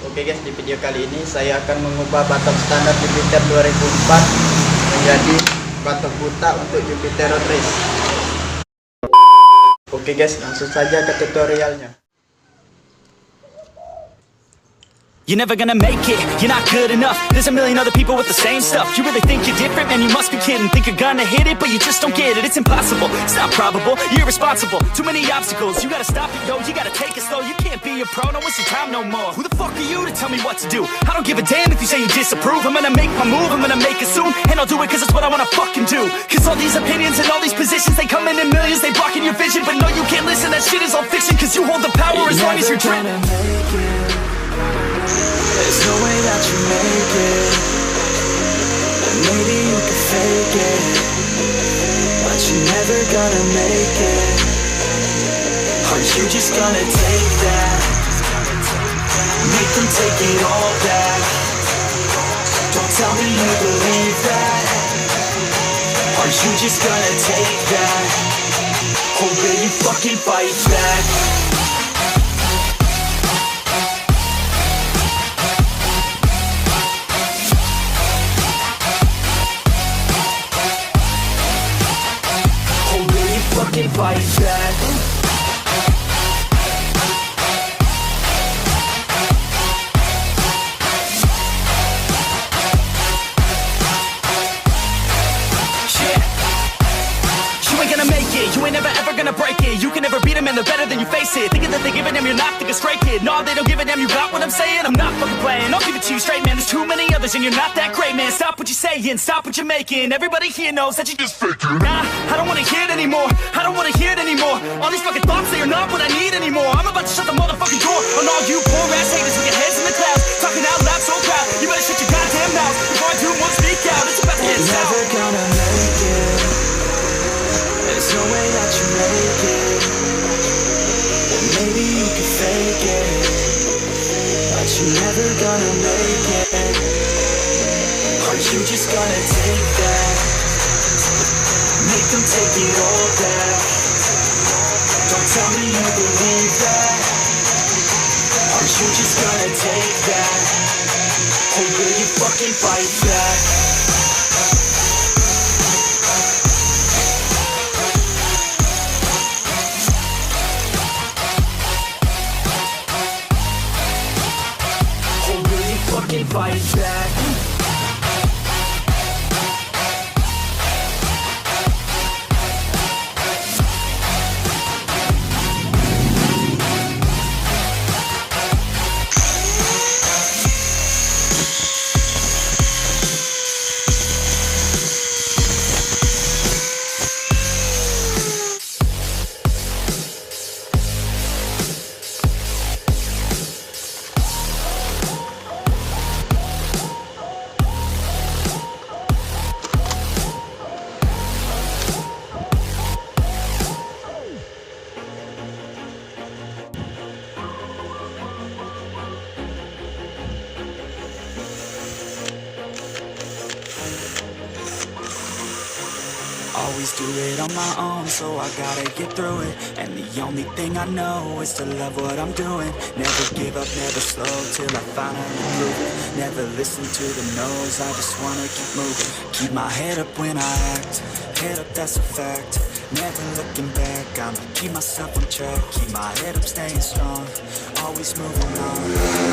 Oke guys, di video kali ini saya akan mengubah batok standar Jupiter 2004 menjadi batok buta untuk Jupiter Road Race. Oke guys, langsung saja ke tutorialnya. You're never gonna make it, you're not good enough. There's a million other people with the same stuff. You really think you're different? Man, you must be kidding. Think you're gonna hit it, but you just don't get it. It's impossible, it's not probable, you're irresponsible. Too many obstacles, you gotta stop it, yo. You gotta take it slow, you can't be a pro. Don't waste your time no more. Who the fuck are you to tell me what to do? I don't give a damn if you say you disapprove. I'm gonna make my move, I'm gonna make it soon. And I'll do it cause it's what I wanna fucking do. Cause all these opinions and all these positions, they come in millions, they blocking your vision. But no, you can't listen, that shit is all fiction. Cause you hold the power as long as you're dreaming. There's no way that you make it. Maybe you can fake it, but you're never gonna make it. Are you just gonna take that? Make them take it all back. Don't tell me you believe that. Are you just gonna take that? Or will you fucking fight back? Fight back. You ain't gonna make it, you ain't never ever gonna break it. You can never beat them and they're better than you face it. Thinking that they give a damn, you're not thinking straight, kid. No, they don't give a damn, you got what I'm saying? I'm not fucking playing, I'll give it to you straight, man. There's too many others and you're not that great, man. Stop what you're saying, stop what you're making. Everybody here knows that you just faking. Nah, I don't wanna hear it anymore, I don't wanna hear it anymore. All these fucking thoughts, they are not what I need anymore. I'm about to shut the motherfucking door on all you poor ass haters with your heads in the clouds, talking out loud so proud. You better shut your goddamn mouth before I do one speak out. It's about to get south. Never gonna make it. There's no way that you make it. And maybe you can fake it, but you're never gonna make it. Are you just gonna take that? Make them take it all back. Don't tell me you believe that. Are you just gonna take that? Or will you fucking fight back? Fight back. Always do it on my own, so I gotta get through it. And the only thing I know is to love what I'm doing. Never give up, never slow, till I finally prove it. Never listen to the no's, I just wanna keep moving. Keep my head up when I act, head up, that's a fact. Never looking back, I'ma keep myself on track. Keep my head up, staying strong, always moving on.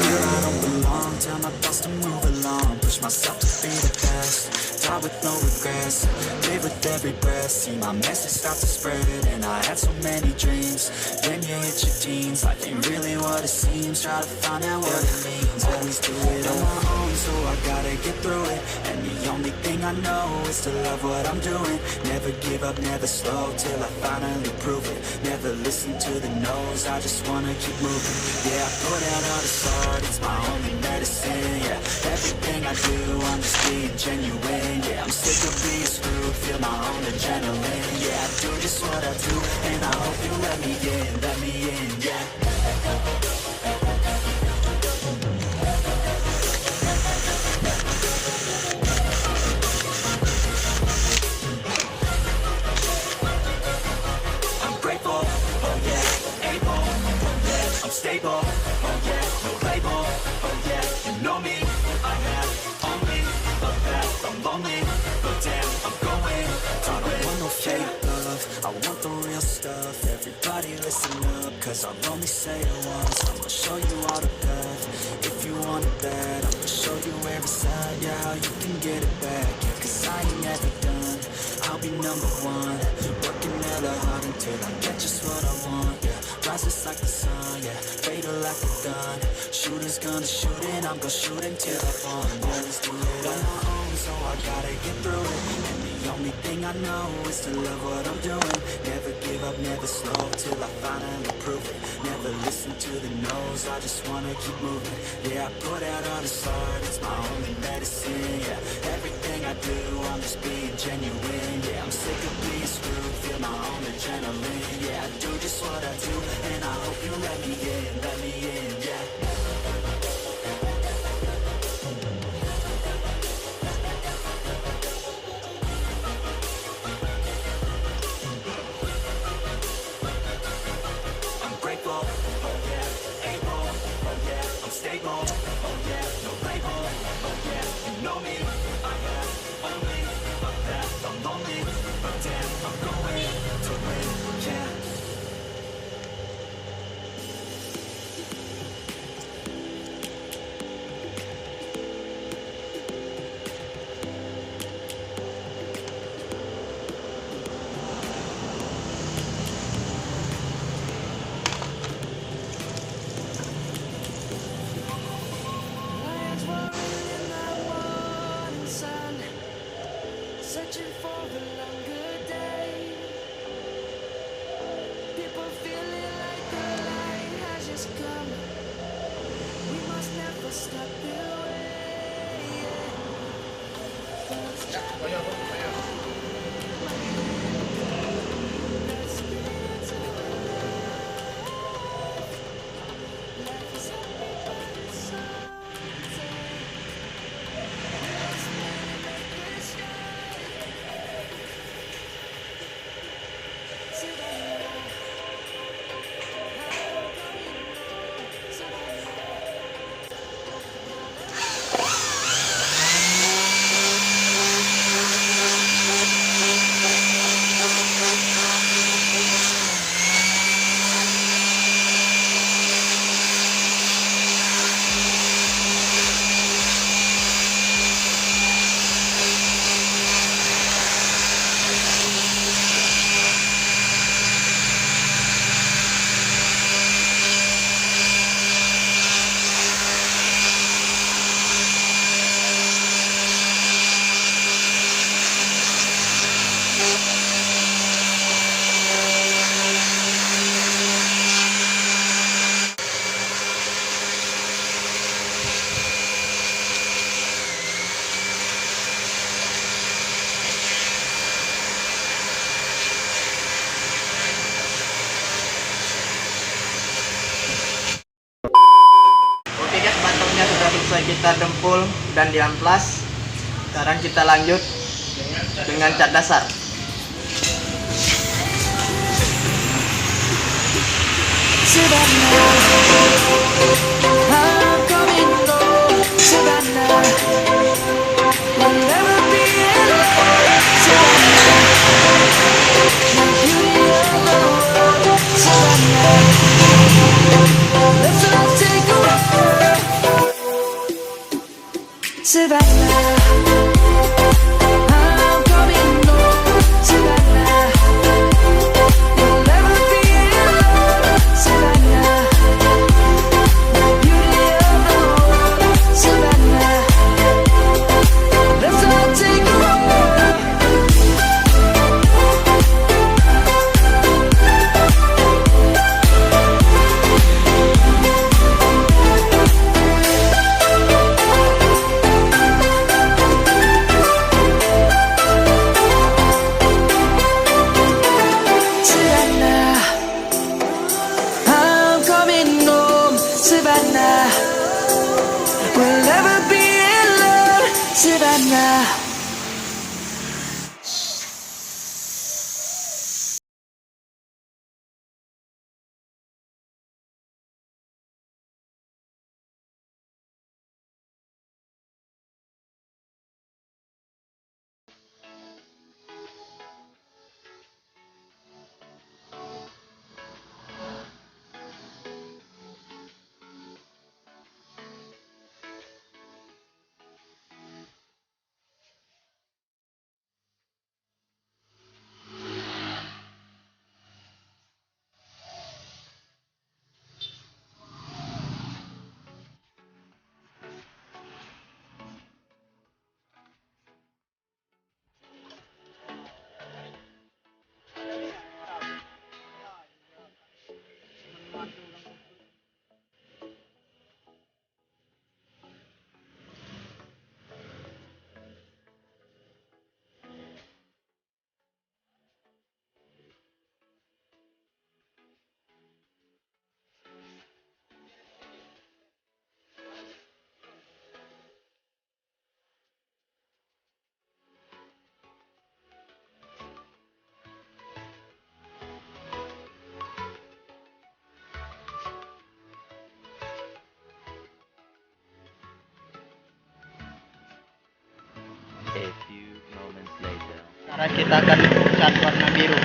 Here I don't belong, tell my thoughts to move along. Push myself to be the best, die with no regrets. Live with every breath, see my message start to spread. And I had so many dreams, then you hit your teens. Life ain't really what it seems, try to find out what it means. Always do it on my own, so I gotta get through it. And the only thing I know is to love what I'm doing. Never give up, never slow, till I finally prove it. Never listen to the no's, I just wanna keep moving. Yeah, I put out all this art, it's my only medicine. Yeah, everything I do, I'm just being genuine. Yeah, I'm sick of being screwed, feel my own adrenaline. Yeah, I do just what I do, and I hope you let me in, yeah. I'm grateful, oh yeah, able, oh yeah, I'm stable, oh yeah, no label, oh yeah. listen up, cause I'll only say it once. I'ma show you all the path. If you want it bad, I'ma show you where it's at. Yeah, how you can get it back. Yeah, cause I ain't never done. I'll be number one, working hella hard until I get just what I want. Yeah, rises like the sun, yeah, fatal like a gun. Shooters gonna shoot and I'm gonna shoot until I fall. Yeah, let's do it on my own, so I gotta get through it. And the only thing I know is to love what I'm doing. Never give up, never slow, till I finally prove it. Never listen to the no's, I just wanna keep moving. Yeah, I put out all this art, it's my only medicine. Yeah, everything I do, I'm just being genuine. Yeah, I'm sick of being screwed, feel my own adrenaline. Yeah, I do just what I do, and I hope you let me in, yeah. I'm grateful, oh yeah, able, oh yeah, I'm stable, oh yeah, no label, oh yeah, you know me, I have only a path, I'm lonely, but damn, I'm going to win, yeah. Lions roaring in the morning sun, searching for a longer day. People feeling like the light has just come. We must never stop the way. Let's get to life is happy, but it's so sad. Let's make it start. Savannah, I'm coming home. Savannah. Oke guys, batoknya sudah selesai kita dempul dan diamplas. Sekarang kita lanjut dengan cat dasar. Savannah, I'm coming home. Savannah, we'll never be alone. Savannah, the beauty of the world. Savannah, let's all take a walk. Savannah, I'm coming home. Savannah, we'll never be alone. Savannah, the beauty of the world. Savannah, let's all take a walk. Savannah, I'm coming home. Savannah, we'll never be alone. Savannah. Sekarang kita akan cat warna biru.